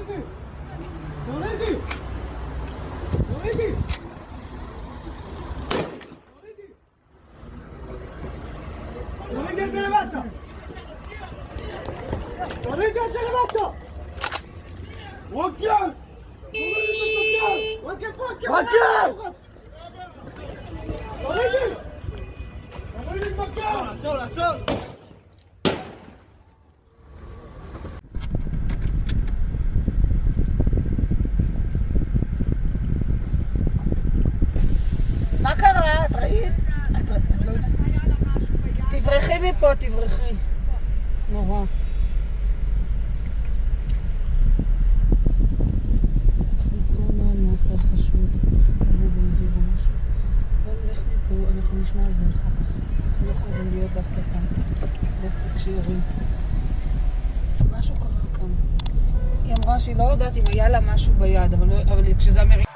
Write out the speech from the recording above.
תורידי! תורידי! תורידי את זה למטה! תורידי את זה למטה! ווקר! תורידי את זה ווקר! ווקר! תורידי! תורידי את ווקר! לעצור, לעצור! מה קרה? את ראית? את לא יודעת. תברחי מפה, תברחי. נורא. תחביצו מה צריך חשוד. עברו בנדיר או משהו. בואו נלך מפה, אנחנו נשמע על זה אחר כך. לא חייבים להיות דווקא כאן. דווקא כשיורים. משהו קרה כאן. היא אמרה שהיא לא יודעת אם היה לה משהו ביד, אבל כשזה אמריקאי...